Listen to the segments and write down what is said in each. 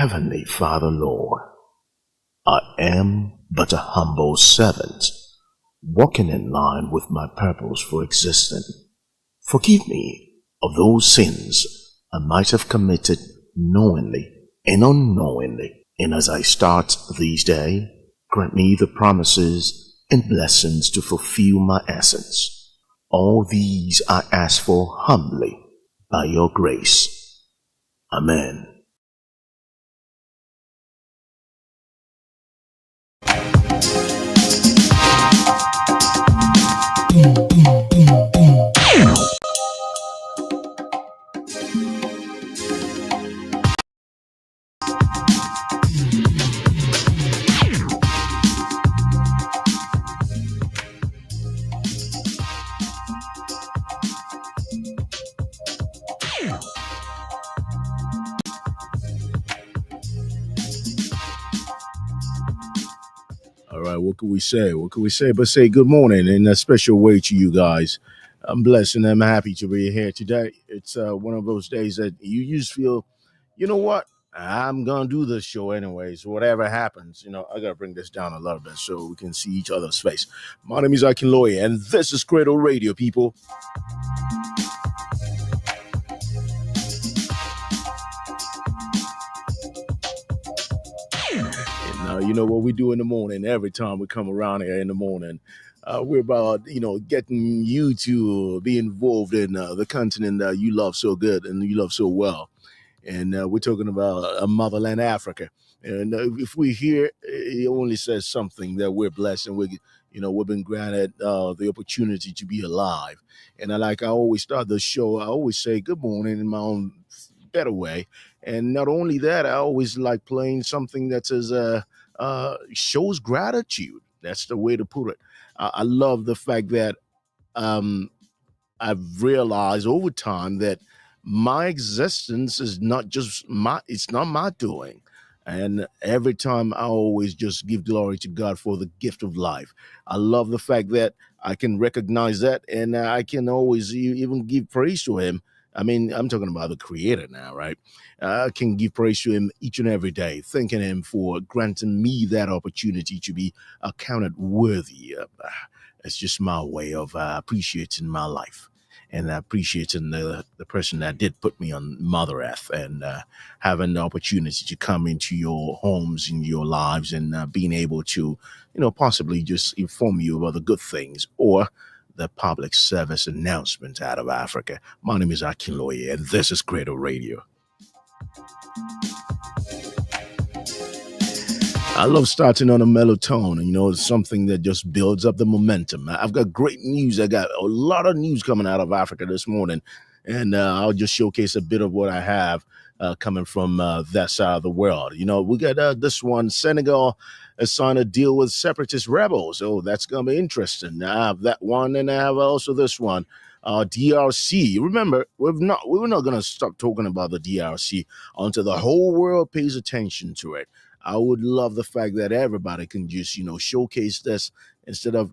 Heavenly Father, Lord, I am but a humble servant, walking in line with my purpose for existing. Forgive me of those sins I might have committed knowingly and unknowingly. And as I start this day, grant me the promises and blessings to fulfill my essence. All these I ask for humbly by your grace. Amen. All right, what can we say? What can we say but say good morning in a special way to you guys? I'm blessed and I'm happy to be here today. It's one of those days that you just feel, you know what? I'm gonna do this show anyways. Whatever happens, I gotta bring this down a little bit so we can see each other's face. My name is Akinloye, and this is Cradle Radio, people. And you know what we do in the morning. Every time we come around here in the morning, we're about getting you to be involved in the continent that you love so good and you love so well. And we're talking about motherland Africa. And if we hear, it only says something that we're blessed and we've been granted the opportunity to be alive. And I always start the show, I always say good morning in my own better way. And not only that, I always like playing something that says shows gratitude. That's the way to put it. I love the fact that um, I've realized over time that my existence is not just it's not my doing. And every time I always just give glory to God for the gift of life. I love the fact that I can recognize that and I can always even give praise to Him. I mean, I'm talking about the Creator now, right? I can give praise to Him each and every day, thanking Him for granting me that opportunity to be accounted worthy. It's just my way of appreciating my life and appreciating the person that did put me on Mother Earth and having the opportunity to come into your homes, in your lives, and being able to, possibly just inform you about the good things or the public service announcement out of Africa. My name is Akinloye, and this is Cradle Radio. I love starting on a mellow tone, and it's something that just builds up the momentum. I've got great news. I got a lot of news coming out of Africa this morning, and I'll just showcase a bit of what I have coming from that side of the world. We got this one. Senegal has signed a deal with separatist rebels. Oh, that's gonna be interesting. I have that one, and I have also this one. DRC. Remember, we're not gonna stop talking about the DRC until the whole world pays attention to it. I would love the fact that everybody can just, showcase this instead of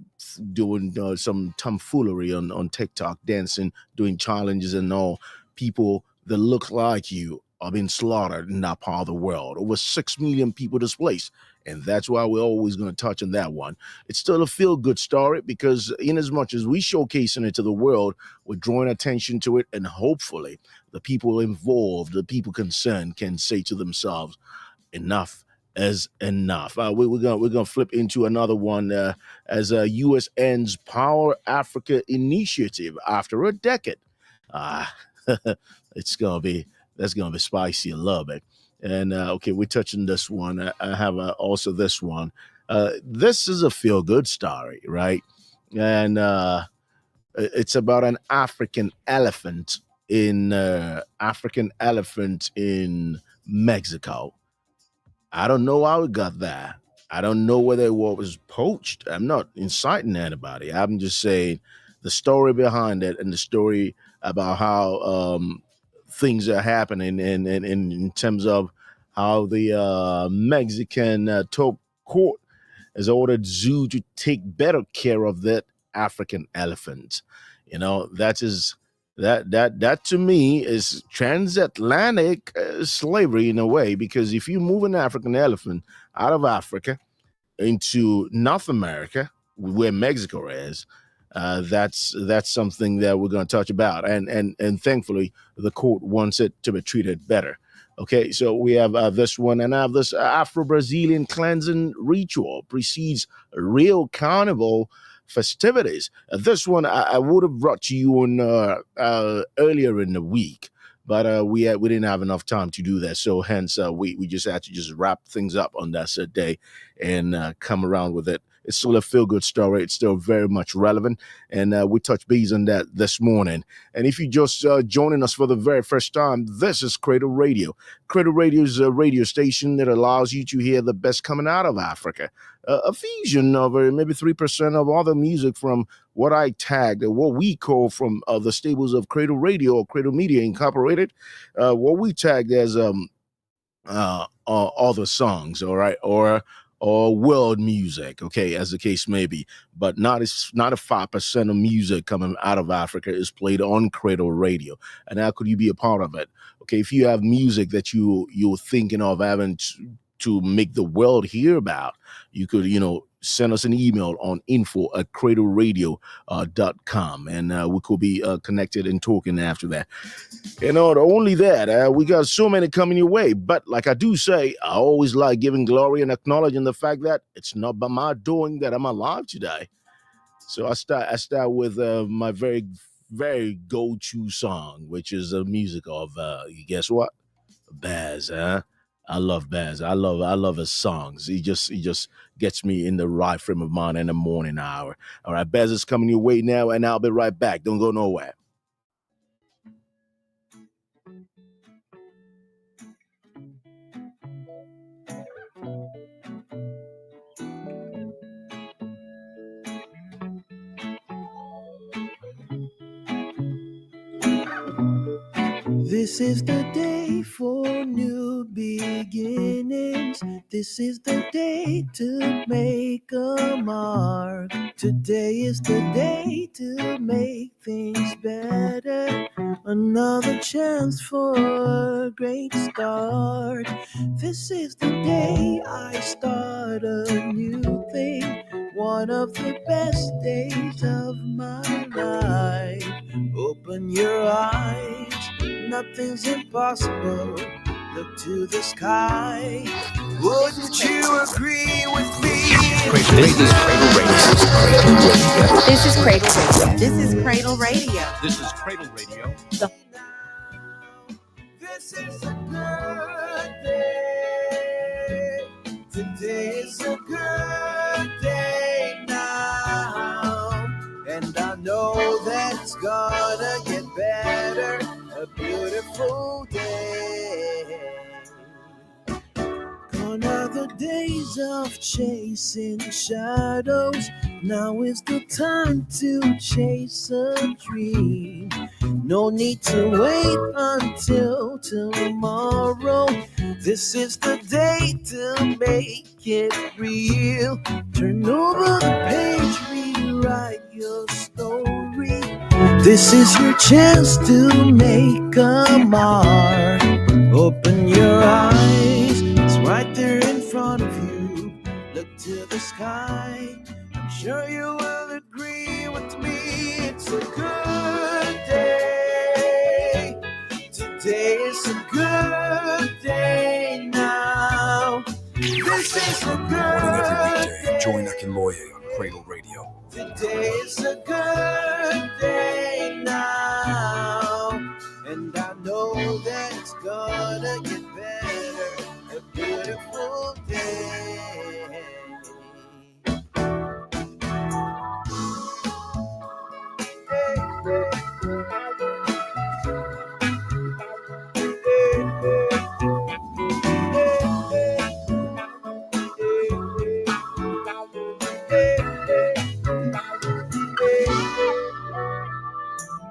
doing some tomfoolery on TikTok, dancing, doing challenges and all. People that look like you are being slaughtered in that part of the world. Over 6 million people displaced. And that's why we're always going to touch on that one. It's still a feel-good story because in as much as we showcasing it to the world, we're drawing attention to it. And hopefully the people involved, the people concerned can say to themselves, enough is enough. We're gonna flip into another one as U.S. ends Power Africa initiative after a decade. Ah, it's gonna be that's gonna be spicy a little bit. And okay, we're touching this one. I have also this one. This is a feel good story, right? And it's about an African elephant in Mexico. I don't know how it got there. I don't know whether it was poached. I'm not inciting anybody. I'm just saying the story behind it and the story about how things are happening in terms of how the Mexican top court has ordered zoo to take better care of that African elephant. That is that to me is transatlantic. slavery in a way, because if you move an African elephant out of Africa into North America, where Mexico is, that's something that we're going to touch about, and thankfully the court wants it to be treated better. Okay, so we have this one, and I have this Afro-Brazilian cleansing ritual precedes real carnival festivities. This one I would have brought to you on earlier in the week, but we didn't have enough time to do that, so hence we just had to just wrap things up on that said day and come around with it. It's still a feel-good story. It's still very much relevant, and we touched base on that this morning. And if you just joining us for the very first time, this is Cradle Radio. Cradle Radio is a radio station that allows you to hear the best coming out of Africa. A fusion of maybe 3% of all the music from what I tagged, what we call from the stables of Cradle Radio or Cradle Media Incorporated, what we tagged as all the songs, all right, or world music, okay, as the case may be, but not a 5% of music coming out of Africa is played on Cradle Radio. And how could you be a part of it? Okay, if you have music that you're thinking of having to make the world hear about, you could, send us an email on info@cradleradio.com, and we could be connected and talking after that. Not only that, we got so many coming your way. But like I do say, I always like giving glory and acknowledging the fact that it's not by my doing that I'm alive today. So I start with my very, very go-to song, which is the music of, you guess what? Baz, huh? I love Baz. I love his songs. He just gets me in the right frame of mind in the morning hour. All right, Baz is coming your way now, and I'll be right back. Don't go nowhere. This is the day for new beginnings. This is the day to make a mark. Today is the day to make things better. Another chance for a great start. This is the day I start a new thing. One of the best days of my life. Open your eyes. Nothing's impossible. Look to the sky. Wouldn't you agree with me? This is Cradle Radio. This is Cradle Radio. This is Cradle Radio. This is Cradle Radio. This is a good day. Today is a good day now. And I know that it's gonna get better. A beautiful day. Gone are the days of chasing shadows. Now is the time to chase a dream. No need to wait until tomorrow. This is the day to make it real. Turn over the page, rewrite your story. This is your chance to make a mark. Open your eyes, it's right there in front of you. Look to the sky, I'm sure you will agree with me. It's a good day. Today is a good day now. This is a good day. Join Akinloye on Cradle Radio. Today is a good day now, and I know that it's gonna get better. A beautiful day.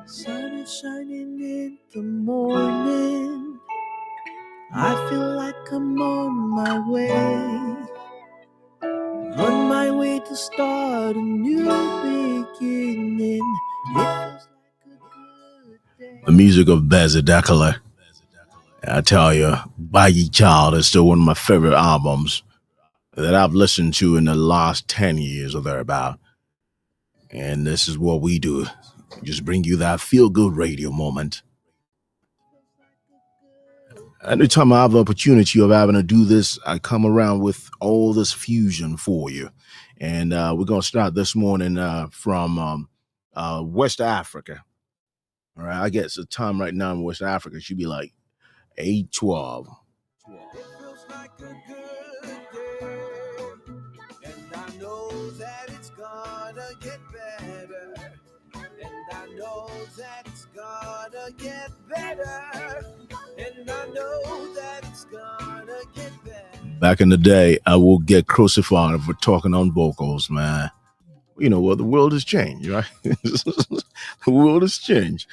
Sun is shining in the morning. I feel like I'm on my way. On my way to start a new beginning. It feels like a good day. The music of Bazadakala. I tell you, By Ye Child is still one of my favorite albums that I've listened to in the last 10 years or thereabout. And this is what we do. Just bring you that feel good radio moment. Anytime I have the opportunity of having to do this, I come around with all this fusion for you. And we're going to start this morning from West Africa. All right, I guess the time right now in West Africa should be like 8:12. It feels like a good day, and I know that it's gonna get better, and I know that it's gonna get better, and I know that it's gonna get better. Back in the day, I will get crucified for talking on vocals, man. You know, well, the world has changed, right? The world has changed.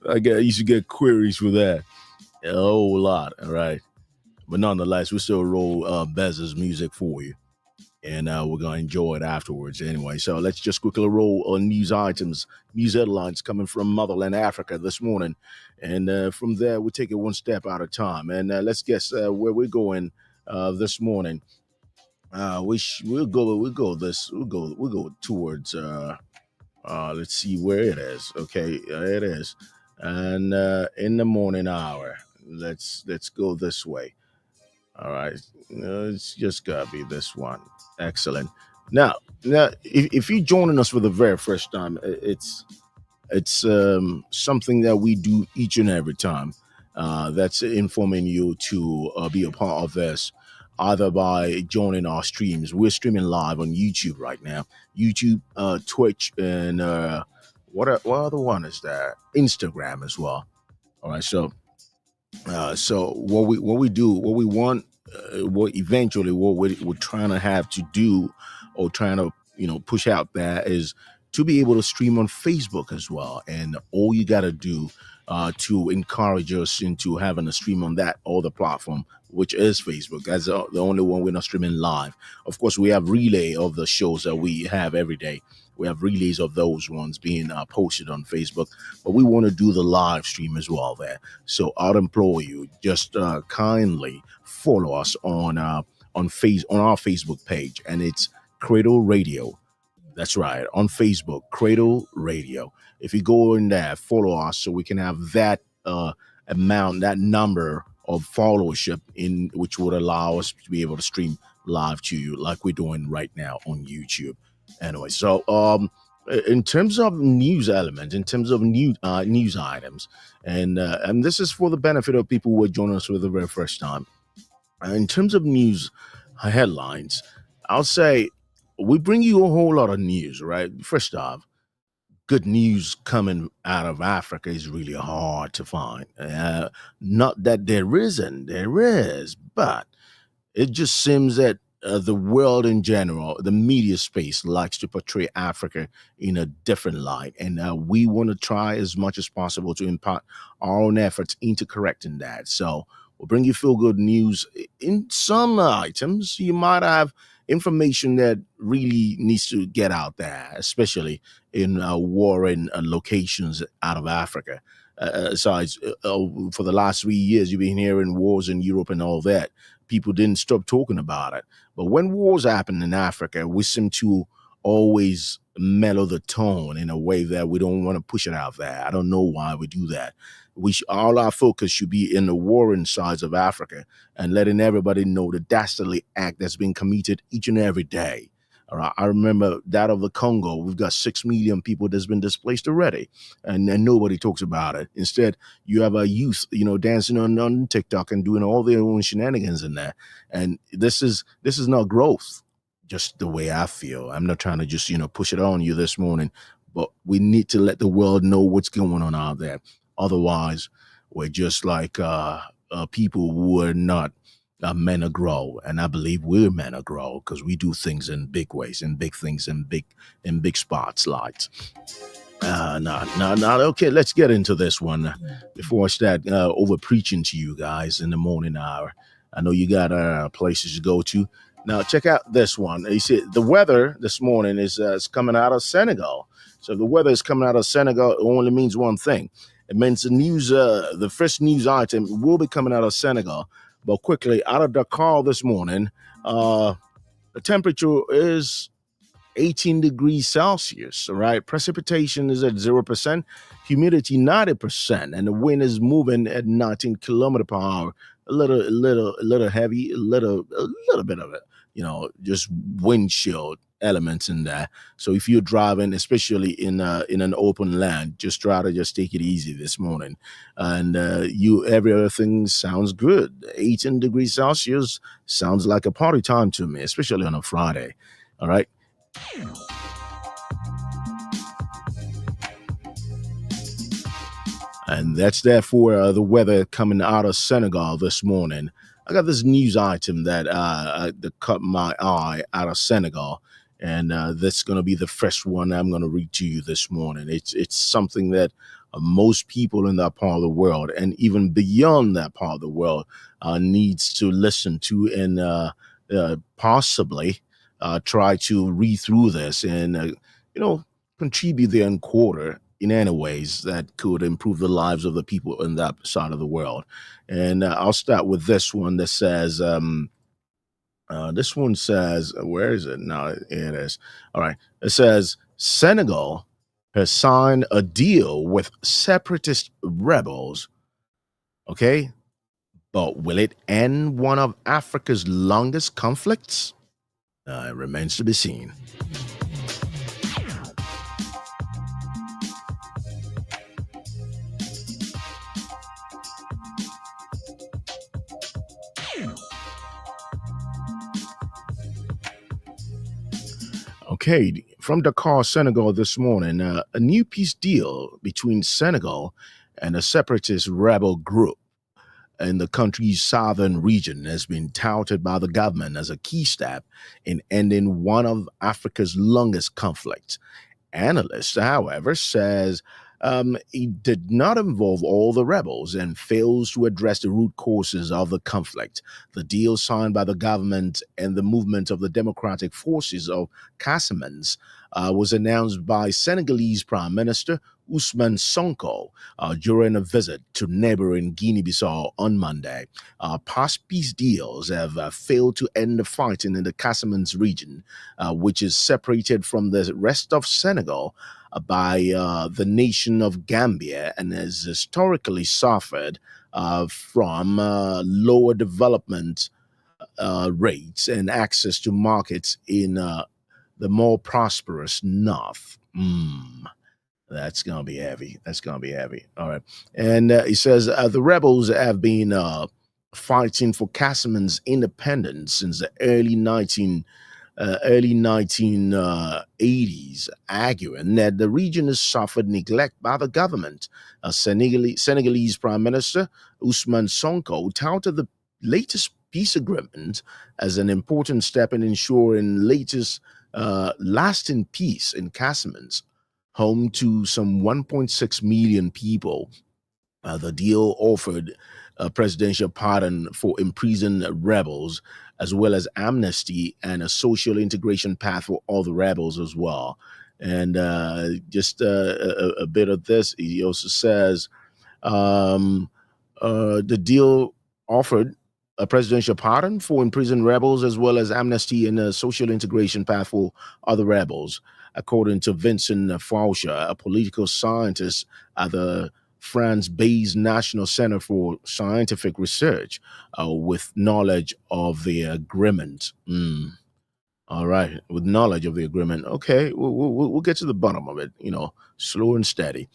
I used to get queries for that a whole lot, all right? But nonetheless, we still roll Bez's music for you. And we're going to enjoy it afterwards anyway. So let's just quickly roll on news items, news headlines coming from Motherland Africa this morning. And from there, we'll take it one step at a time. And let's guess where we're going this morning. We'll go towards let's see where it is. Okay, it is. And in the morning hour, let's go this way. All right, it's just gotta be this one. Excellent. Now, if you're joining us for the very first time, it's something that we do each and every time. That's informing you to be a part of this, either by joining our streams. We're streaming live on YouTube right now. YouTube, Twitch, and what other one is there? Instagram as well. All right, so what we do, what we want, what eventually what we're trying to have to do, or trying to push out there, is to be able to stream on Facebook as well. And all you got to do to encourage us into having a stream on that other platform, which is Facebook. That's the only one we're not streaming live. Of course, we have relay of the shows that we have every day. We have relays of those ones being posted on Facebook, but we want to do the live stream as well there. So I'd implore you, just kindly follow us on our Facebook page, and it's Cradle Radio. That's right, on Facebook, Cradle Radio. If you go in there, follow us so we can have that amount, that number of followership, in which would allow us to be able to stream live to you like we're doing right now on YouTube. Anyway, so in terms of news element, in terms of news items, and this is for the benefit of people who are joining us for the very first time. In terms of news headlines, I'll say we bring you a whole lot of news, right? First off, good news coming out of Africa is really hard to find. Not that there isn't, there is, but it just seems that the world in general, the media space, likes to portray Africa in a different light. And we want to try as much as possible to impart our own efforts into correcting that. So we'll bring you feel good news. In some items, you might have information that really needs to get out there, especially in warring locations out of Africa. Besides, for the last 3 years, you've been hearing wars in Europe and all that. People didn't stop talking about it. But when wars happen in Africa, we seem to always mellow the tone in a way that we don't want to push it out there. I don't know why we do that. All our focus should be in the warring sides of Africa and letting everybody know the dastardly act that's being committed each and every day. All right, I remember that of the Congo. We've got 6 million people that's been displaced already, and nobody talks about it. Instead, you have a youth, dancing on TikTok and doing all their own shenanigans in there. And this is not growth. Just the way I feel. I'm not trying to just push it on you this morning, but we need to let the world know what's going on out there. Otherwise, we're just like people who are not men to grow, and I believe we're men to grow because we do things in big ways, in big things, in big spots, lights. No. Okay, let's get into this one before I start over preaching to you guys in the morning hour. I know you got places to go to. Now check out this one. You see, the weather this morning is coming out of Senegal. So if the weather is coming out of Senegal, it only means one thing. It means the first news item will be coming out of Senegal. But quickly, out of Dakar this morning, the temperature is 18 degrees Celsius. All right. Precipitation is at 0%, humidity 90%, and the wind is moving at 19 kilometer per hour. A little heavy, a little bit of it, just windshield elements in there. So if you're driving, especially in an open land, just try to just take it easy this morning. And every other thing sounds good. 18 degrees Celsius sounds like a party time to me, especially on a Friday. All right. And that's therefore the weather coming out of Senegal this morning. I got this news item that caught my eye out of Senegal, and that's going to be the first one I'm going to read to you this morning. It's something that most people in that part of the world, and even beyond that part of the world, needs to listen to and possibly try to read through this and contribute their own quarter in any ways that could improve the lives of the people in that side of the world. And I'll start with this one that says, where is it? No, it is. All right. It says, Senegal has signed a deal with separatist rebels. Okay. But will it end one of Africa's longest conflicts? It remains to be seen. Okay, from Dakar, Senegal this morning, a new peace deal between Senegal and a separatist rebel group in the country's southern region has been touted by the government as a key step in ending one of Africa's longest conflicts. Analysts, however, says it did not involve all the rebels and fails to address the root causes of the conflict. The deal signed by the government and the movement of the Democratic Forces of Casamance was announced by Senegalese Prime Minister Ousmane Sonko during a visit to neighboring Guinea-Bissau on Monday. Past peace deals have failed to end the fighting in the Casamance region, which is separated from the rest of Senegal by the nation of Gambia and has historically suffered from lower development rates and access to markets in the more prosperous north. That's going to be heavy. That's going to be heavy. All right. And he says the rebels have been fighting for Casaman's independence since the early 1980s, arguing that the region has suffered neglect by the government. Senegalese Prime Minister Ousmane Sonko touted the latest peace agreement as an important step in ensuring lasting peace in Casamance, home to some 1.6 million people. The deal offered a presidential pardon for imprisoned rebels, as well as amnesty and a social integration path for all the rebels as well. And just a bit of this, he also says the deal offered a presidential pardon for imprisoned rebels, as well as amnesty and a social integration path for other rebels, according to Vincent Faucher, a political scientist at the France-based National Center for Scientific Research, with knowledge of the agreement. All right, with knowledge of the agreement. Okay, we'll get to the bottom of it, slow and steady.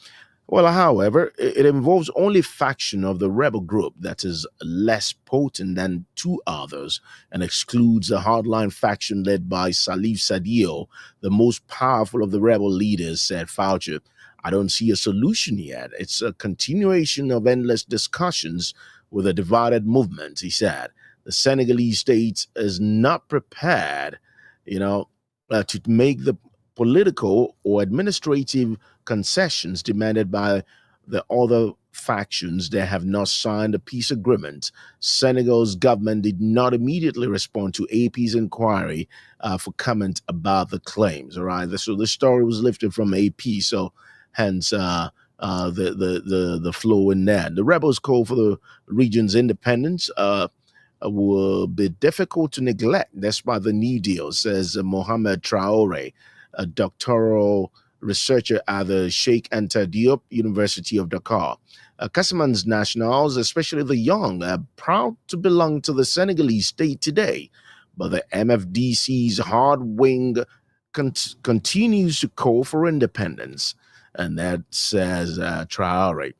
Well, however, it involves only a faction of the rebel group that is less potent than two others and excludes the hardline faction led by Salif Sadio, the most powerful of the rebel leaders, said Fauci. I don't see a solution yet. It's a continuation of endless discussions with a divided movement, he said. The Senegalese state is not prepared, to make the political or administrative concessions demanded by the other factions that have not signed a peace agreement. Senegal's government did not immediately respond to AP's inquiry for comment about the claims. All right, so the story was lifted from AP, so hence the flow in that. The rebels call for the region's independence. Will be difficult to neglect. That's why the New Deal, says Mohamed Traore, a doctoral researcher at the Sheikh Anta Diop University of Dakar. Casaman's nationals, especially the young, are proud to belong to the Senegalese state today, but the MFDC's hard wing continues to call for independence. And that says Traore.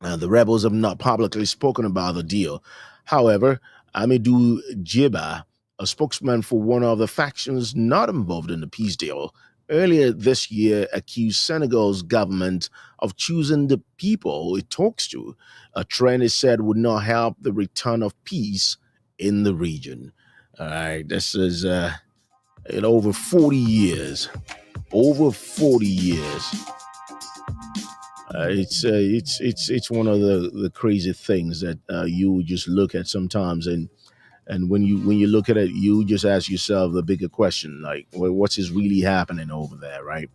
The rebels have not publicly spoken about the deal. However, Amidou Djiba, a spokesman for one of the factions not involved in the peace deal, earlier this year accused Senegal's government of choosing the people it talks to, a trend it said would not help the return of peace in the region. All right, this is in over 40 years. Over 40 years. It's one of the crazy things that you just look at sometimes, and when you look at it, you just ask yourself the bigger question, like, well, what is really happening over there, right?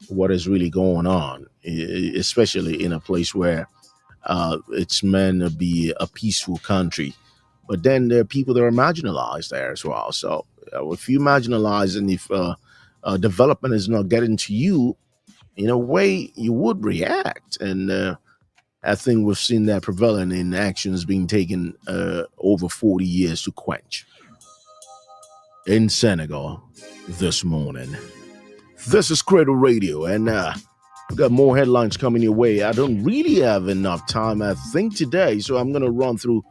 What is really going on, especially in a place where it's meant to be a peaceful country, but then there are people that are marginalized there as well. So if you marginalize, and if development is not getting to you, in a way, you would react. And I think we've seen that prevalent in actions being taken over 40 years to quench. In Senegal this morning. This is Cradle Radio, and we've got more headlines coming your way. I don't really have enough time, I think, today, so I'm going to run through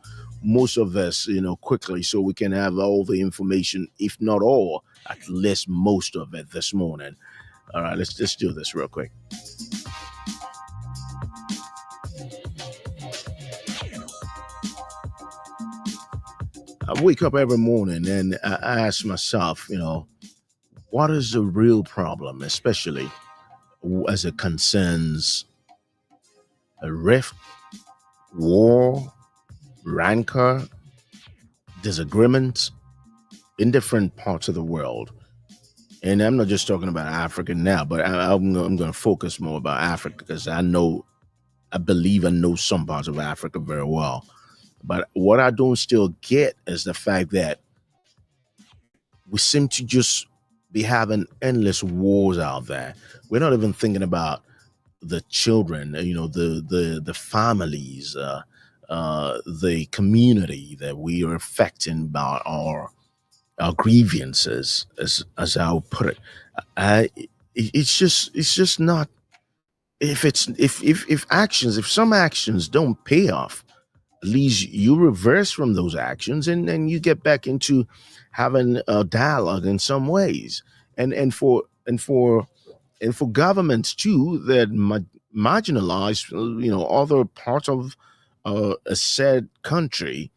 most of this, quickly, so we can have all the information, if not all, at least most of it this morning. All right, let's just do this real quick. I wake up every morning and I ask myself, what is the real problem, especially as it concerns a rift, war, rancor, disagreements in different parts of the world. And I'm not just talking about Africa now, but I'm going to focus more about Africa, because I believe I know some parts of Africa very well. But what I don't still get is the fact that we seem to just be having endless wars out there. We're not even thinking about the children, the families, the community that we are affecting by our grievances, as I'll put it. It's just not. If some actions don't pay off, at least you reverse from those actions, and then you get back into having a dialogue in some ways, and for governments too that marginalize other parts of a said country,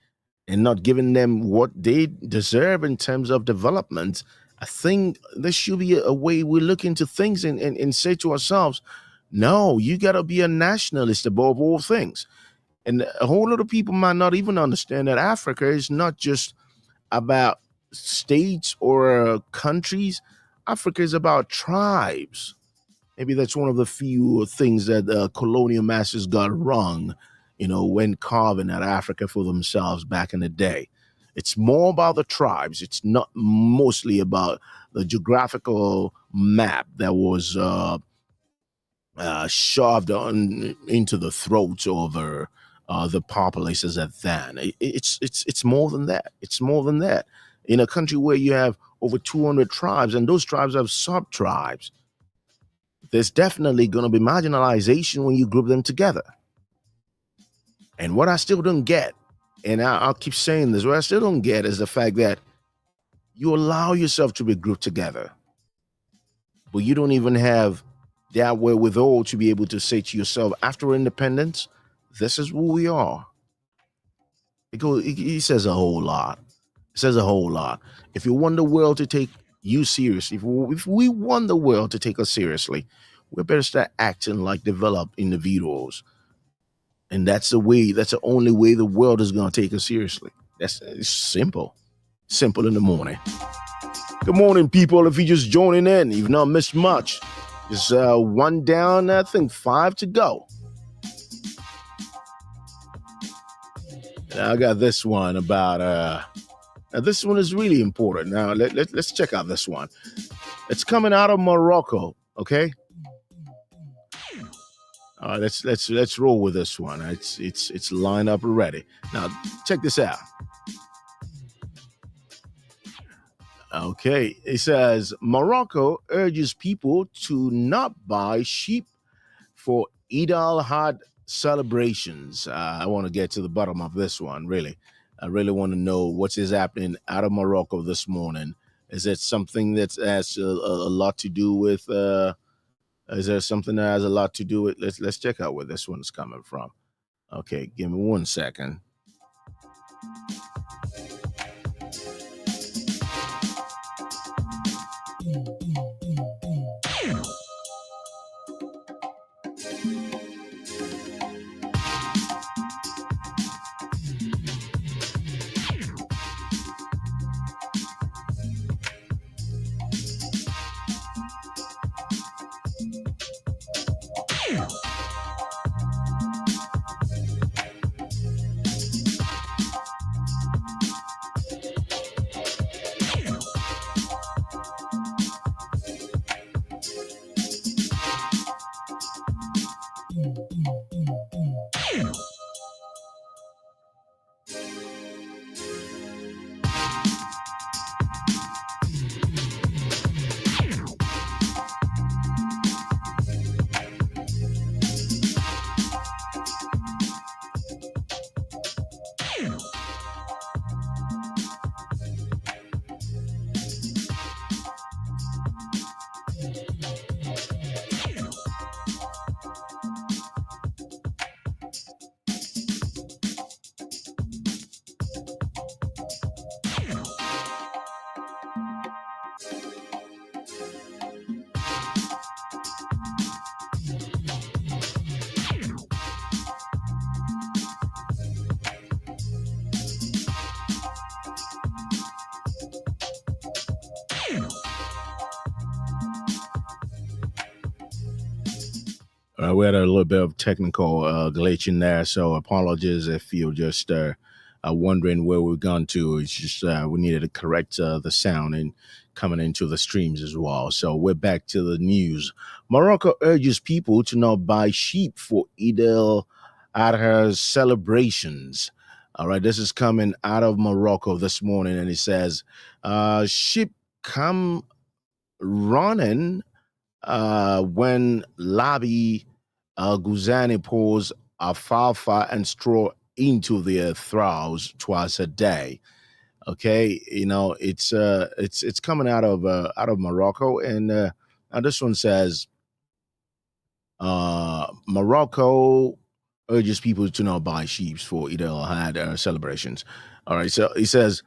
and not giving them what they deserve in terms of development. I think there should be a way we look into things and say to ourselves, no, you got to be a nationalist above all things. And a whole lot of people might not even understand that Africa is not just about states or countries. Africa is about tribes. Maybe that's one of the few things that colonial masters got wrong, when carving out Africa for themselves back in the day. It's more about the tribes. It's not mostly about the geographical map that was shoved into the throats of the populaces at then. It's more than that. It's more than that. In a country where you have over 200 tribes, and those tribes have sub-tribes, there's definitely going to be marginalization when you group them together. And what I still don't get, and I'll keep saying this, what I still don't get is the fact that you allow yourself to be grouped together, but you don't even have that wherewithal to be able to say to yourself, after independence, this is who we are. It says a whole lot. It says a whole lot. If you want the world to take you seriously, if we want the world to take us seriously, we better start acting like developed individuals. And that's the only way the world is going to take us seriously. It's simple. Simple in the morning. Good morning, people. If you're just joining in, you've not missed much. Just one down, I think 5 to go. Now I got this one about now this one is really important. Now let's check out this one. It's coming out of Morocco, okay? Let's roll with this one. It's lined up already. Now check this out. Okay, it says Morocco urges people to not buy sheep for Eid al-Adha celebrations. I want to get to the bottom of this one, really. I really want to know what is happening out of Morocco this morning. Is it something that has a lot to do with? Is there something that has a lot to do with? Let's check out where this one's coming from. Okay, give me 1 second. We had a little bit of technical glitch in there, so apologies if you're just wondering where we've gone to. It's just we needed to correct the sound and coming into the streams as well. So we're back to the news. Morocco urges people to not buy sheep for Eid al-Adha celebrations. All right, this is coming out of Morocco this morning, and it says, sheep come running when Labi Guzani pours alfalfa and straw into their troughs twice a day. Okay, you know it's coming out of Morocco, and now this one says Morocco urges people to not buy sheep for Eid al-Adha celebrations. All right, so he says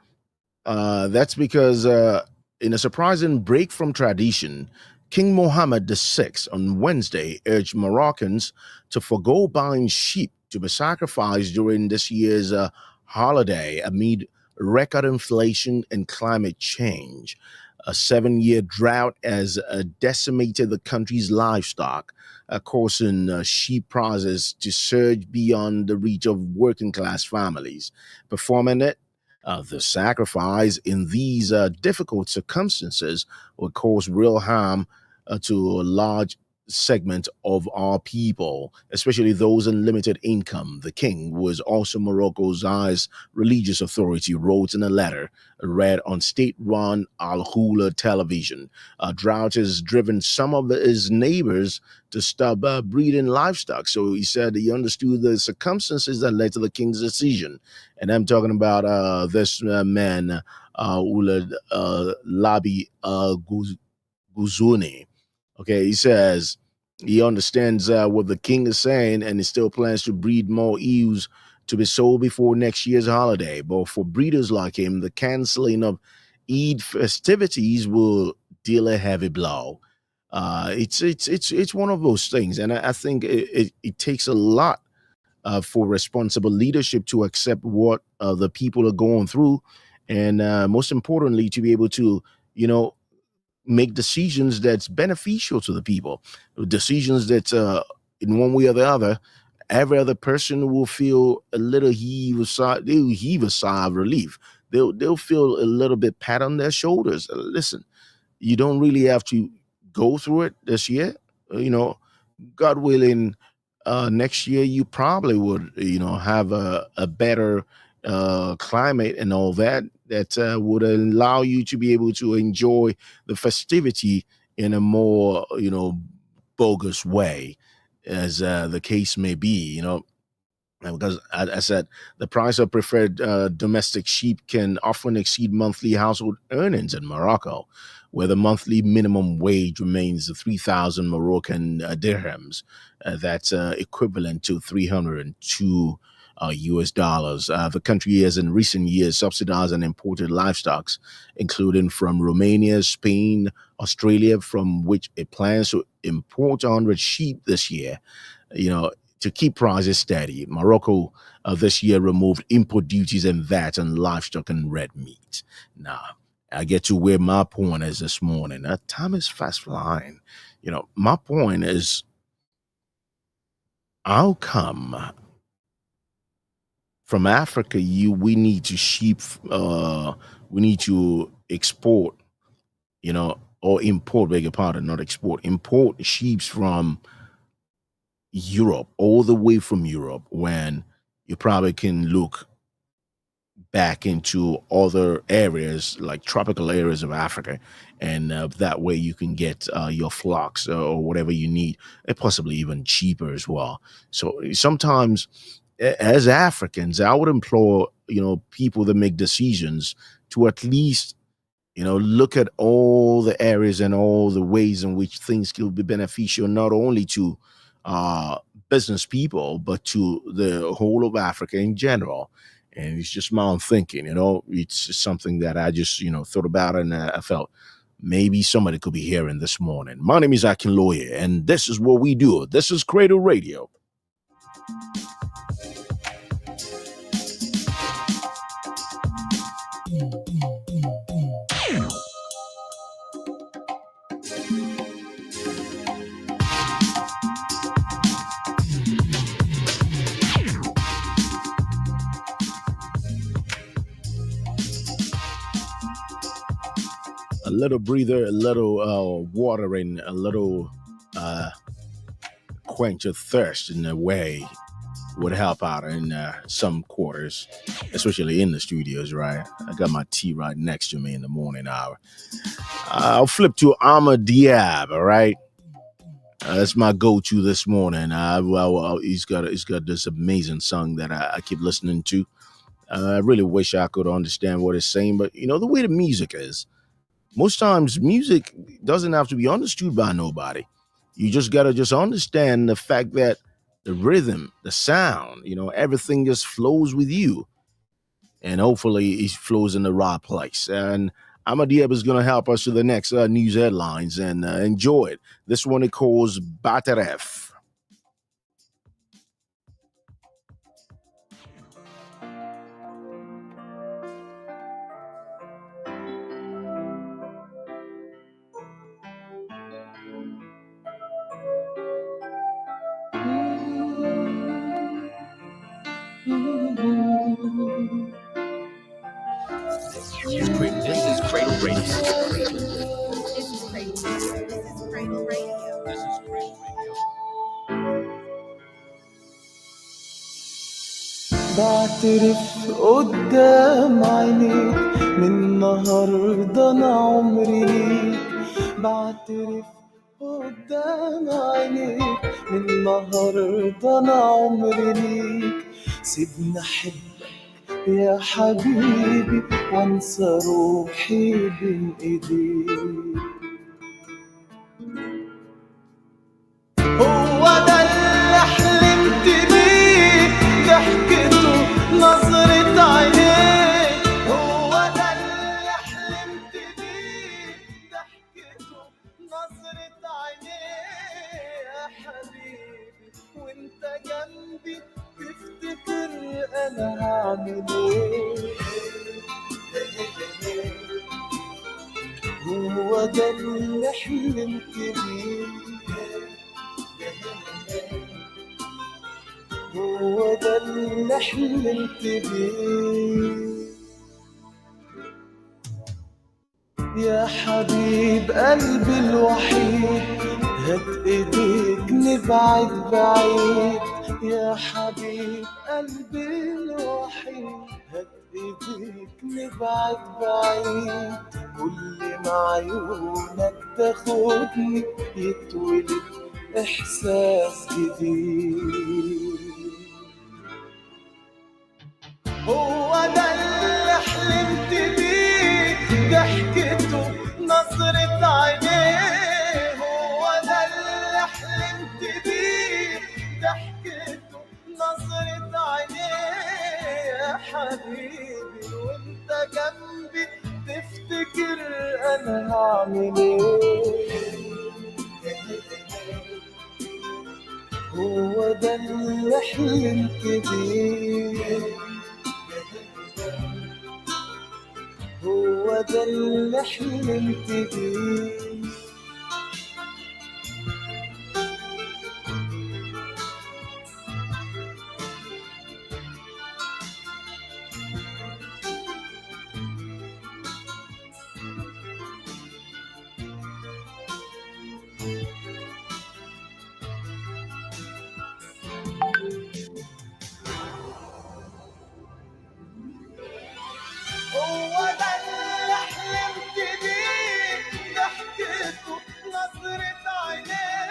that's because in a surprising break from tradition, King Mohammed VI on Wednesday urged Moroccans to forego buying sheep to be sacrificed during this year's holiday amid record inflation and climate change. A 7-year drought has decimated the country's livestock, causing sheep prices to surge beyond the reach of working class families. Performing it, the sacrifice in these difficult circumstances will cause real harm to a large segment of our people, especially those on limited income. The king, who is also Morocco's highest religious authority, wrote in a letter read on state-run Al Hula television. Drought has driven some of his neighbors to stop breeding livestock. So he said he understood the circumstances that led to the king's decision. And I'm talking about this man, Ulad Labi Guzuni. Okay, he says he understands what the king is saying, and he still plans to breed more ewes to be sold before next year's holiday. But for breeders like him, the canceling of Eid festivities will deal a heavy blow. It's one of those things, and I think it takes a lot for responsible leadership to accept what the people are going through, and most importantly, to be able to, you know, make decisions that's beneficial to the people, decisions that in one way or the other, every other person will feel a little they'll heave a sigh of relief. They'll feel a little bit pat on their shoulders. Listen, you don't really have to go through it this year. You know, God willing, next year you probably would, have a better climate and all that would allow you to be able to enjoy the festivity in a more, bogus way, as the case may be. Because I said the price of preferred domestic sheep can often exceed monthly household earnings in Morocco, where the monthly minimum wage remains 3,000 Moroccan dirhams. That's equivalent to 302 US dollars. The country has in recent years subsidized and imported livestock, including from Romania, Spain, Australia, from which it plans to import 100 sheep this year. You know, to keep prices steady, Morocco this year removed import duties and VAT on livestock and red meat. Now, I get to where my point is this morning. Time is fast flying. My point is, how come from Africa we need to we need to export, or import, beg your pardon, not export, import sheep from Europe, all the way from Europe, when you probably can look back into other areas like tropical areas of Africa, and that way you can get your flocks or whatever you need, and possibly even cheaper as well. So sometimes, as Africans, I would implore people that make decisions to at least look at all the areas and all the ways in which things could be beneficial, not only to business people, but to the whole of Africa in general. And it's just my own thinking, it's something that I just, thought about, and I felt maybe somebody could be hearing this morning. My name is Akin Lawyer, and this is what we do. This is Cradle Radio. A little breather, a little watering, a little quench of thirst in a way would help out in some quarters, especially in the studios, right? I got my tea right next to me in the morning hour. I'll flip to Ama Diab, all right? That's my go-to this morning. He's got this amazing song that I keep listening to. I really wish I could understand what it's saying, but the way the music is, most times music doesn't have to be understood by nobody. You just got to just understand the fact that the rhythm, the sound, everything just flows with you. And hopefully it flows in the right place. And Ahmadiyab is going to help us to the next news headlines, and enjoy it. This one it calls Bataref. This is Cradle Radio. This is Cradle Radio. This is Cradle Radio. بعترف قدام عينيك من النهاردة أنا عمري ليك بعترف قدام عينيك من النهاردة أنا عمري ليك سيبني أحبك يا حبيبي وانسى روحي بين ايديك هو ده اللي حلمت بيه ضحكته نظرة عينيك هو ده اللي حلمت بيه ضحكته نظرة عينيك يا حبيبي وانت جنبي تفتكر انا هعمل ايه هو هو ده اللي حلمت بيه، هو ده اللي حلمت بيه. يا حبيب قلبي الوحيد، هات ايديك نبعد بعيد. يا حبيب قلبي الوحيد، هات ايديك نبعد بعيد. كل ما عيونك تاخدني يتولد احساس جديد. هو ده اللي حلمت بيه، ضحكته نظرة عينيه. هو ده اللي حلمت بيه، ضحكته نظرة عينيه. يا حبيبي وانت جنبي تفتكر انا هعمل ايه. هو ده اللي حلمت بيه، هو ده اللي حلمت بيه. هو ده اللي حلمت بيه، ضحكته نظرة عينيه.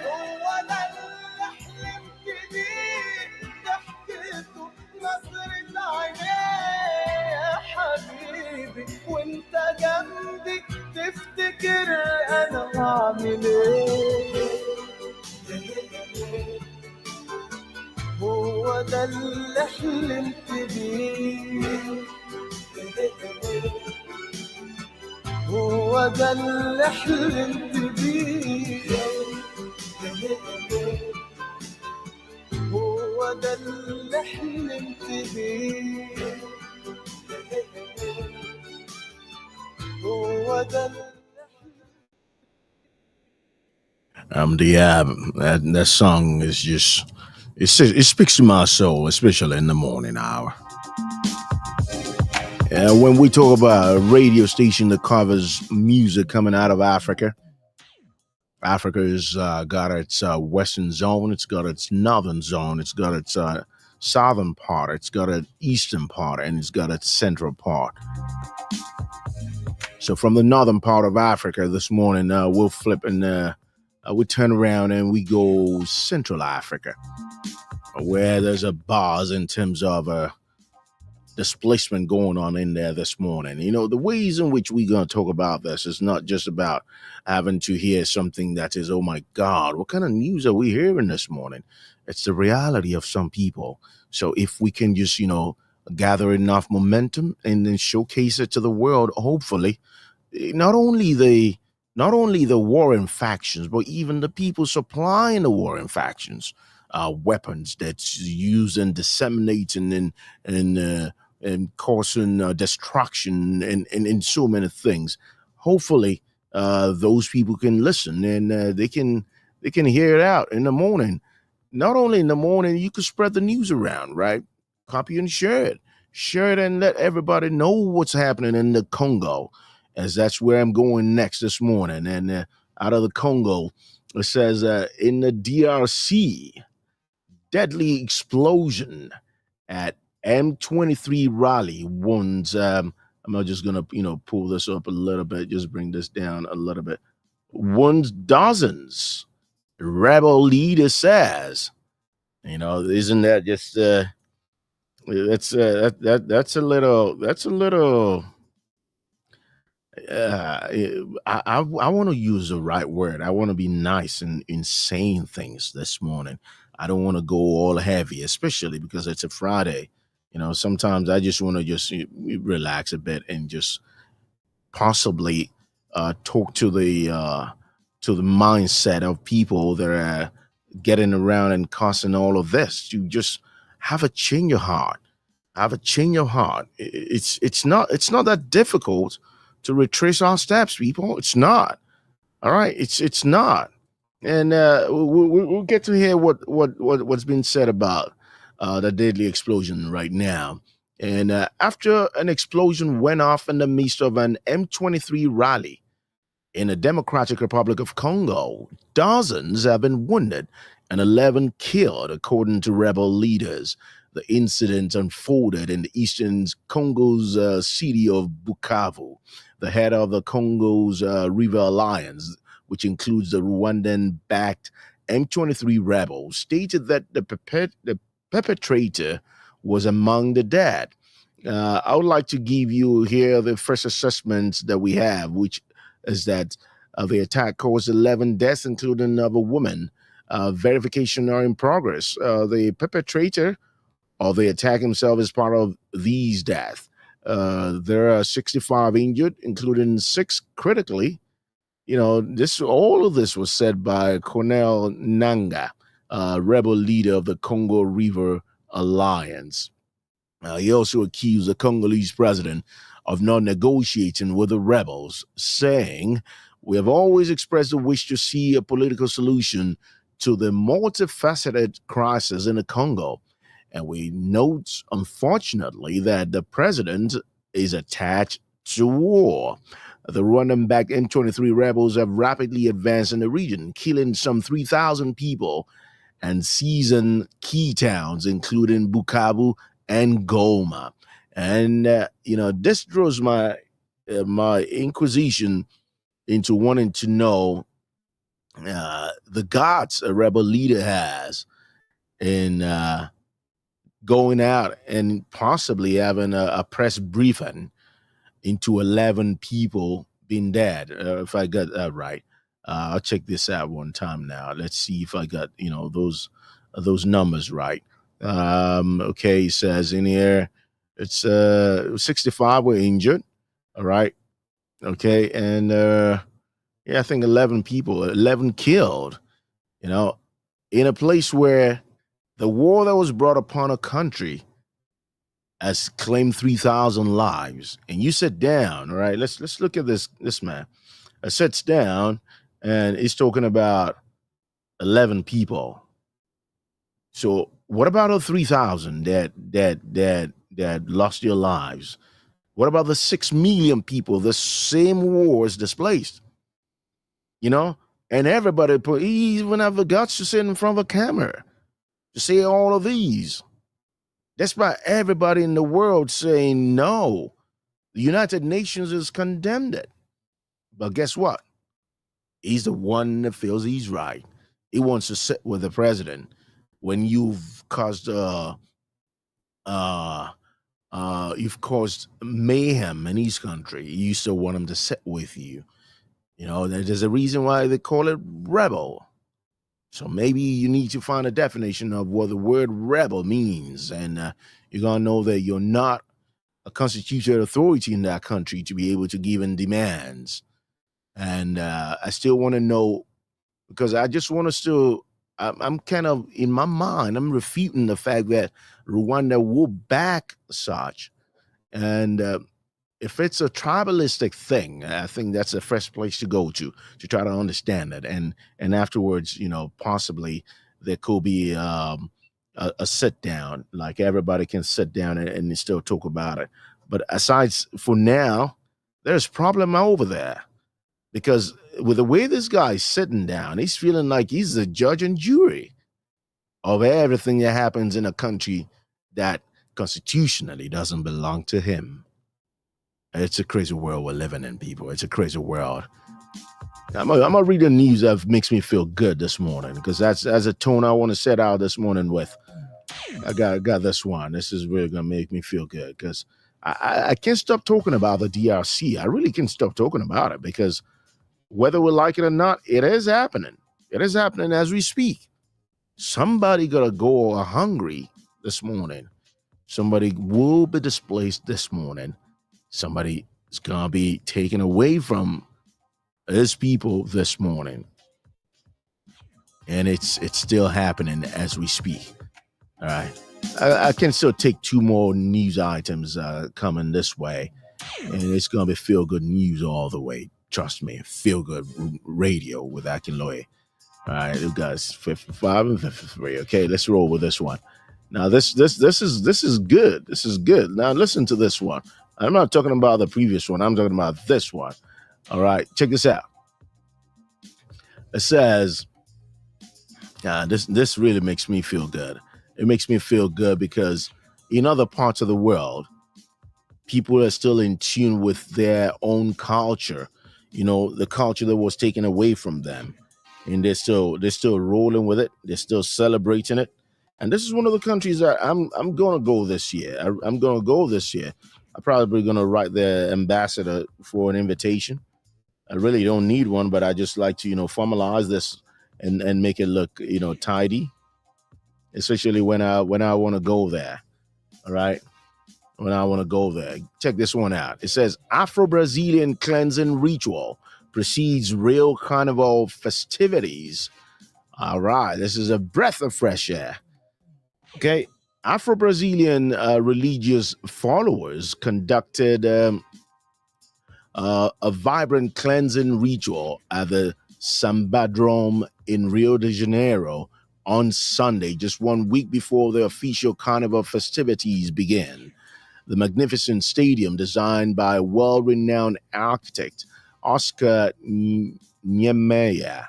هو ده اللي حلمت بيه، ضحكته نظرة عينيه. يا حبيبي وانت جنبي تفتكر انا هعمل ايه. هو ده اللي حلمت بيه، هو ده اللي حلمت بيه، هو ده اللي حلمت بيه، هو ده that song is just it speaks to my soul, especially in the morning hour. When we talk about a radio station that covers music coming out of Africa, Africa's got its western zone, it's got its northern zone, it's got its southern part, it's got its eastern part, and it's got its central part. So from the northern part of Africa this morning, we'll flip and we turn around and we go Central Africa, where there's a buzz in terms of displacement going on in there this morning. You know, the ways in which we're going to talk about this is not just about having to hear something that is, oh my God, what kind of news are we hearing this morning? It's the reality of some people. So if we can just, gather enough momentum and then showcase it to the world, hopefully, not only the warring factions, but even the people supplying the warring factions, weapons that's used and disseminating and causing destruction and so many things. Hopefully, those people can listen and they can hear it out in the morning. Not only in the morning, you can spread the news around, right? Copy and share it. Share it and let everybody know what's happening in the Congo, as that's where I'm going next this morning. And out of the Congo, it says in the DRC, deadly explosion at M23 rally wounds. I'm just gonna pull this up a little bit, just bring this down a little bit. Wounds dozens. Rebel leader says, isn't that just that's that's a little. I want to use the right word. I want to be nice and in saying things this morning. I don't want to go all heavy, especially because it's a Friday. Sometimes I just want to just relax a bit and just possibly talk to the mindset of people that are getting around and causing all of this. You just have a change of heart. Have a change of heart. It's not that difficult to retrace our steps, people. It's not. All right, it's not. And we'll get to hear what's been said about the deadly explosion right now. And after an explosion went off in the midst of an M23 rally in the Democratic Republic of Congo, dozens have been wounded and 11 killed, according to rebel leaders. The incident unfolded in the eastern Congo's city of Bukavu. The head of the Congo's River Alliance, which includes the Rwandan-backed M23 rebels, stated that the perpetrator was among the dead. I would like to give you here the first assessments that we have, which is that the attack caused 11 deaths, including of a woman. Verification are in progress. The perpetrator of the attack himself is part of these deaths. There are 65 injured, including 6 critically. You know, all of this was said by Cornel Nanga, rebel leader of the Congo River Alliance. He also accused the Congolese president of not negotiating with the rebels, saying, "We have always expressed a wish to see a political solution to the multifaceted crisis in the Congo. And we note, unfortunately, that the president is attached to war." The Rwandan-backed M23 rebels have rapidly advanced in the region, killing some 3,000 people and seizing key towns, including Bukavu and Goma. And this draws my inquisition into wanting to know the guts a rebel leader has in going out and possibly having a press briefing into 11 people being dead. If I got that right, I'll check this out one time now. Let's see if I got those numbers right. Okay, it says in here it's 65 were injured. All right. Okay, and I think 11 killed. In a place where the war that was brought upon a country has claimed 3,000 lives, and you sit down. All right, let's look at this man. Sits down, and he's talking about 11 people. So what about the 3,000 that lost their lives? What about the 6 million people the same war is displaced? And everybody he even have the guts to sit in front of a camera to say all of these. Despite everybody in the world saying no, the United Nations has condemned it. But guess what? He's the one that feels he's right. He wants to sit with the president when you've caused mayhem in his country. You still want him to sit with you. There's a reason why they call it rebel. So maybe you need to find a definition of what the word rebel means, and you're gonna know that you're not a constitutional authority in that country to be able to give in demands. And I still want to know, because I just want to still, I'm kind of, in my mind, I'm refuting the fact that Rwanda will back such. And if it's a tribalistic thing, I think that's the first place to go to try to understand it. And afterwards, possibly there could be a sit down, like everybody can sit down and still talk about it. But aside for now, there's problem over there, because with the way this guy's sitting down, he's feeling like he's the judge and jury of everything that happens in a country that constitutionally doesn't belong to him. It's a crazy world we're living in, people. It's a crazy world. I'm gonna read the news that makes me feel good this morning, because that's a tone I want to set out this morning with. I got this one. This is really gonna make me feel good, because I can't stop talking about the DRC. I really can't stop talking about it, because whether we like it or not, it is happening. It is happening as we speak. Somebody gotta go hungry this morning. Somebody will be displaced this morning. Somebody is gonna be taken away from his people this morning. And it's still happening as we speak. All right. I can still take 2 more news items coming this way. And it's going to be feel good news all the way. Trust me, feel good radio with Akinloye. All right, you guys, 55 and 53. Okay, let's roll with this one. Now, this is good. This is good. Now, listen to this one. I'm not talking about the previous one. I'm talking about this one. All right, check this out. It says, this really makes me feel good. It makes me feel good because in other parts of the world, people are still in tune with their own culture. You know, the culture that was taken away from them, and they're still rolling with it. They're still celebrating it. And this is one of the countries that I'm gonna go this year. I'm gonna go this year. I'm probably gonna write the ambassador for an invitation. I really don't need one, but I just like to, formalize this and make it look, tidy, especially when I want to go there. All right. When I want to go there. Check this one out. It says Afro-Brazilian cleansing ritual precedes real carnival festivities. All right. This is a breath of fresh air. Okay. Afro-Brazilian religious followers conducted a vibrant cleansing ritual at the Sambadrome in Rio de Janeiro on Sunday, just 1 week before the official carnival festivities began. The magnificent stadium, designed by world-renowned architect Oscar Niemeyer,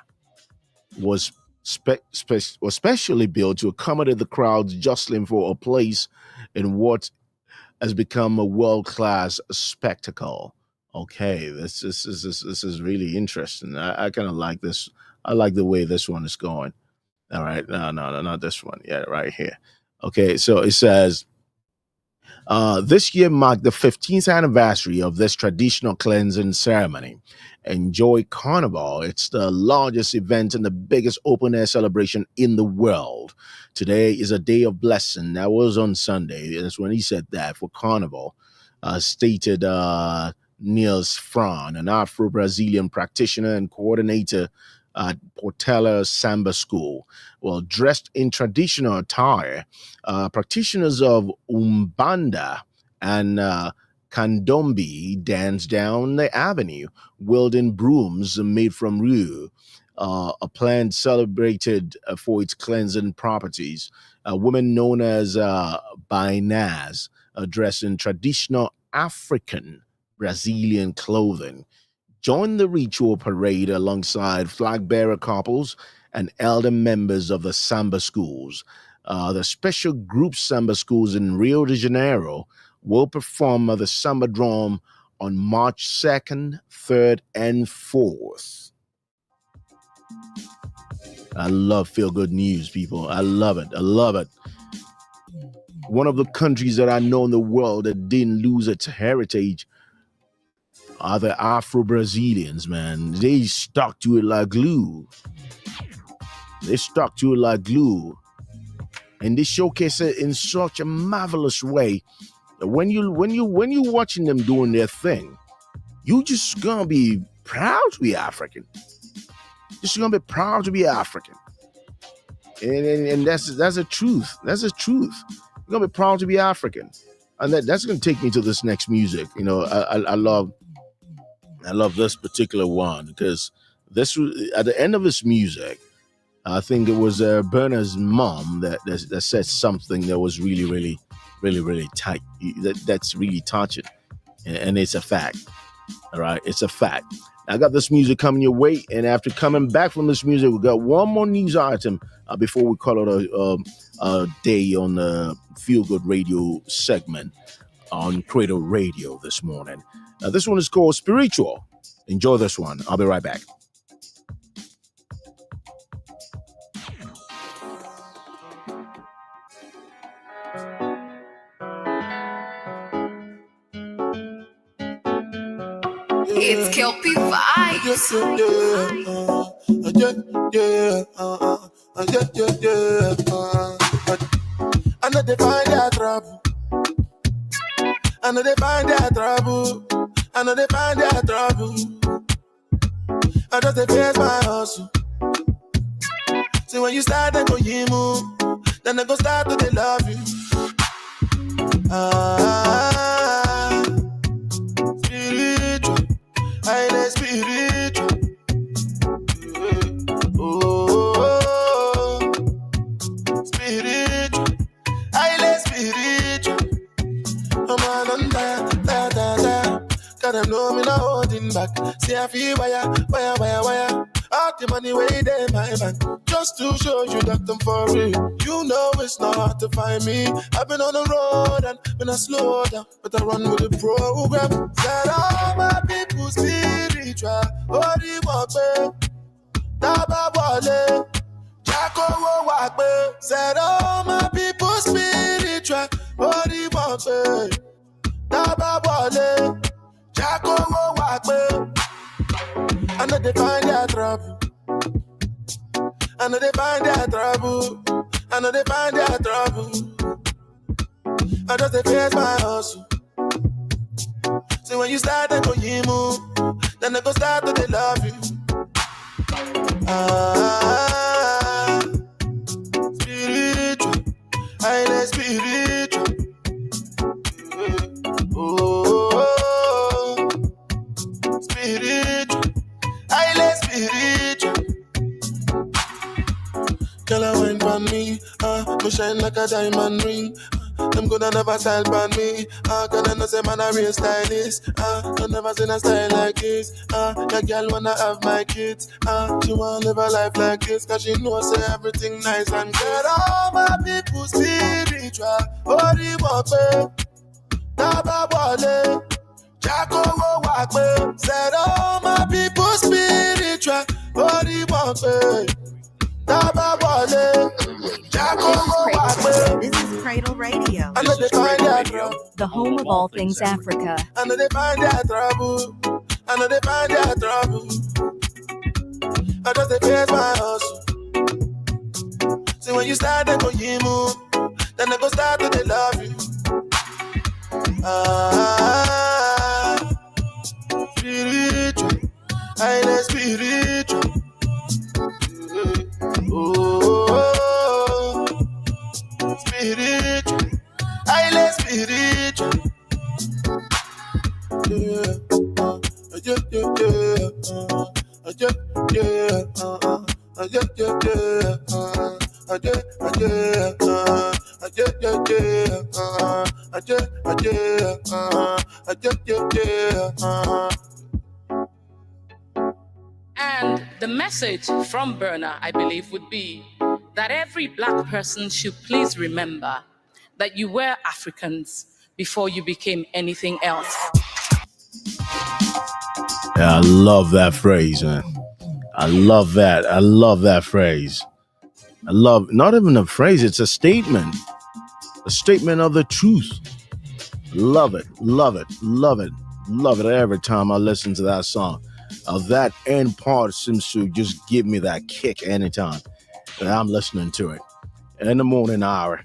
was specially built to accommodate the crowds jostling for a place in what has become a world-class spectacle. Okay, this is really interesting. I kind of like this. I like the way this one is going. All right, no, not this one. Yeah, right here. Okay, so it says, this year marked the 15th anniversary of this traditional cleansing ceremony. Enjoy Carnival. It's the largest event and the biggest open-air celebration in the world. Today is a day of blessing. That was on Sunday. That's when he said that for Carnival, stated Niels Fran, an Afro-Brazilian practitioner and coordinator at Portela Samba School. Well, dressed in traditional attire, practitioners of Umbanda and Candomblé dance down the avenue, wielding brooms made from rue, a plant celebrated for its cleansing properties. A woman known as Bainaz, dressed in traditional African Brazilian clothing, joined the ritual parade alongside flag bearer couples and elder members of the Samba schools. The special group Samba schools in Rio de Janeiro will perform at the Samba Dome on March 2nd, 3rd, and 4th. I love feel-good news, people. I love it. I love it. One of the countries that I know in the world that didn't lose its heritage are the Afro-Brazilians, man. They stuck to it like glue. They stuck to it like glue. And they showcase it in such a marvelous way that when you watching them doing their thing, you just gonna be proud to be African. Just gonna be proud to be African. And that's the truth. That's the truth. You're gonna be proud to be African. And that's gonna take me to this next music. I love this particular one because this was at the end of his music. I think it was Berna's mom that said something that was really, really, really, really tight. That's really touching, and it's a fact. All right, it's a fact. I got this music coming your way, and after coming back from this music, we got one more news item before we call it a day on the Feel Good Radio segment on Cradle Radio this morning. This one is called Spiritual. Enjoy this one. I'll be right back. It's Kelpie Vibes. I know they find their trouble. I know they find their trouble. I know they find their trouble. I just they face my hustle. See when you start to go you move, then I go start to they love you. on fire, fire, fire, fire. Cause I know me not holding back. See I feel wire. All the money way there in my bank. Just to show you that I'm for real. You know it's not hard to find me. I've been on the road and been a slow down, but I run with the program. Said all my people spiritual. Ori Wagbe, Daba Wale, Jacko Wagbe. Said all my people spiritual. Ori Wagbe, Daba Wale, Jacko Wagbe. I know they find their trouble. I know they find their trouble. I know they find their trouble. I just they face my hustle. See when you start they go you move, then they go start to they love you. Ah, spiritual, highly spiritual. Oh, spiritual, highly spiritual. Girl, I wine on me, me shine like a diamond ring. Them gonna never style on me, cause I know say man a real stylist. I never seen a style like this. Your girl wanna have my kids. She wanna live a life like this, cause she knows say everything nice and good. All my people spiritual. Ori Wagbe, Daba Wale, Jacko Wagbe. Said all my people spiritual. Ori Wagbe, Daba Wale, Jacko Wagbe. This is Cradle Radio, I know they find their trouble. the home of all things Africa. I know they find their trouble. I know they find their trouble. I just they face my hustle. See when you start they go you move, then they go start to they love you. Ah, spiritual, highly spiritual. Oh, spiritual, highly spiritual. Yeah, And the message from Burner, I believe, would be that every black person should please remember that you were Africans before you became anything else. Yeah, I love that phrase, man. I love that. I love that phrase. I love not even a phrase, it's a statement of the truth. Love it, love it, love it, love it every time I listen to that song. That end part seems to just give me that kick anytime that I'm listening to it. In the morning hour.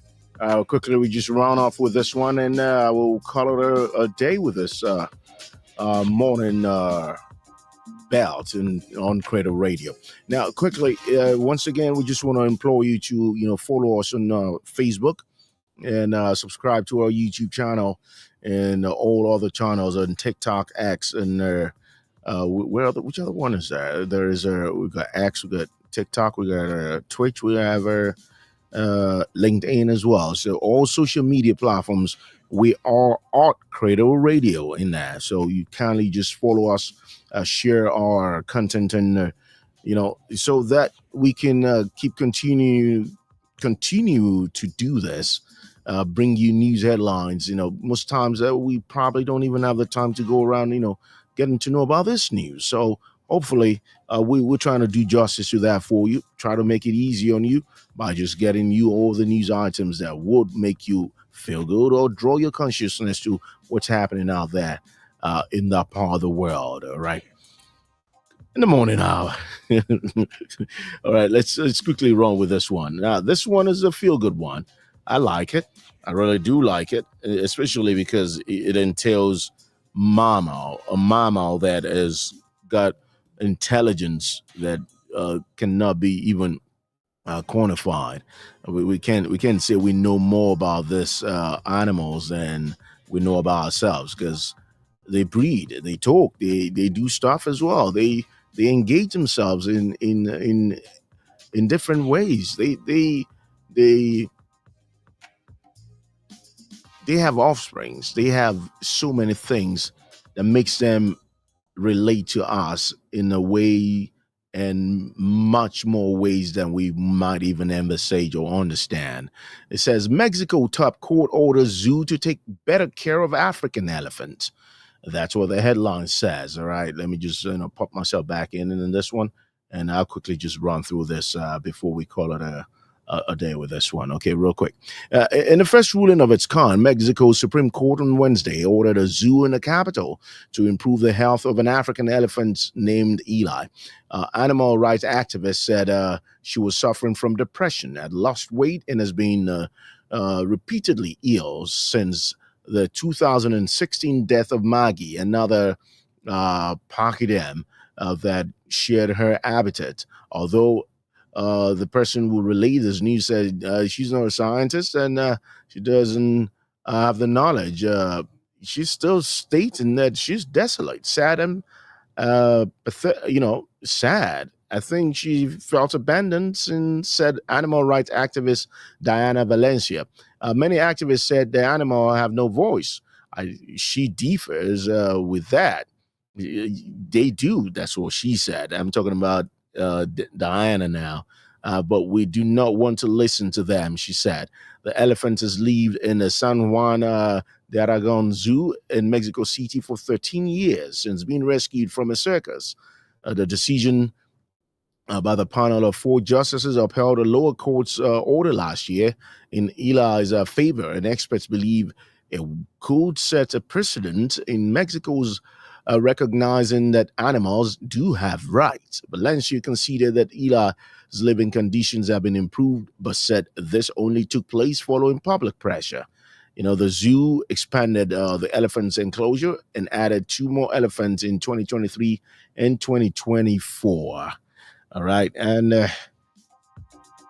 Quickly, we just round off with this one, and we'll call it a day with this morning belt and on Cradle Radio. Now, quickly, once again, we just want to implore you to follow us on Facebook and subscribe to our YouTube channel and all other channels on TikTok, X, and which other one is there? There is we got X, we got TikTok, we got Twitch, we have LinkedIn as well. So all social media platforms, we are at Cradle Radio in there. So you kindly just follow us, share our content, and so that we can continue to do this. Bring you news headlines. Most times we probably don't even have the time to go around, getting to know about this news. So hopefully we're trying to do justice to that for you. Try to make it easy on you by just getting you all the news items that would make you feel good or draw your consciousness to what's happening out there in that part of the world. All right. In the morning hour. All right, let's quickly roll with this one. Now, this one is a feel-good one. I like it. I really do like it, especially because it entails a mama that has got intelligence that cannot be even quantified. We can't say we know more about this animals than we know about ourselves, because they breed, they talk, they do stuff as well. They engage themselves in different ways. They they have offsprings. They have so many things that makes them relate to us in a way and much more ways than we might even envisage or understand. It says Mexico top court orders zoo to take better care of African elephants. That's what the headline says. All right, let me just pop myself back in this one, and I'll quickly just run through this before we call it a day with this one. Okay, real quick. In the first ruling of its kind, Mexico's Supreme Court on Wednesday ordered a zoo in the capital to improve the health of an African elephant named Eli. Animal rights activists said she was suffering from depression, had lost weight, and has been repeatedly ill since the 2016 death of Maggie, another pachyderm that shared her habitat. Although the person who relayed this news said she's not a scientist and she doesn't have the knowledge. She's still stating that she's desolate, sad, and sad. I think she felt abandoned and said animal rights activist Diana Valencia. Many activists said the animal have no voice. She differs with that. They do. That's what she said. I'm talking about Diana now. But we do not want to listen to them, she said. The elephant has lived in the San Juan de Aragon Zoo in Mexico City for 13 years since being rescued from a circus. The decision by the panel of four justices upheld a lower court's order last year in Eli's favor, and experts believe it could set a precedent in Mexico's recognizing that animals do have rights. Valencia conceded that Eli's living conditions have been improved, but said this only took place following public pressure. The zoo expanded the elephants enclosure and added two more elephants in 2023 and 2024. All right. And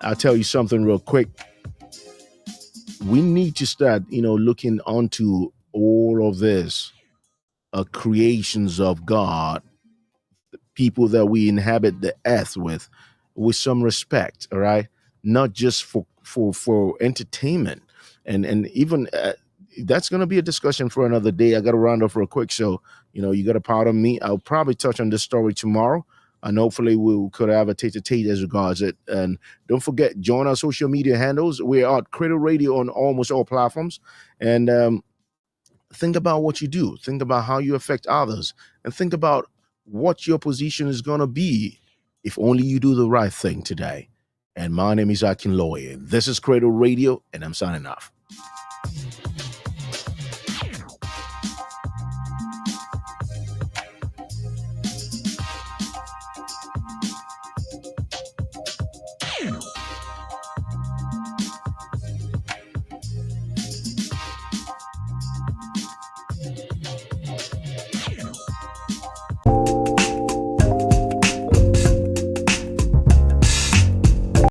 I'll tell you something real quick. We need to start, looking onto all of this creations of God, people that we inhabit the earth with some respect. All right. Not just for entertainment. And even that's going to be a discussion for another day. I got to round off real quick. So, you got to pardon me. I'll probably touch on this story tomorrow. And hopefully we could have a tete-a-tete as regards it. And don't forget, join our social media handles. We're at Cradle Radio on almost all platforms. And think about what you do. Think about how you affect others. And think about what your position is going to be if only you do the right thing today. And my name is Akin Loye. This is Cradle Radio, and I'm signing off.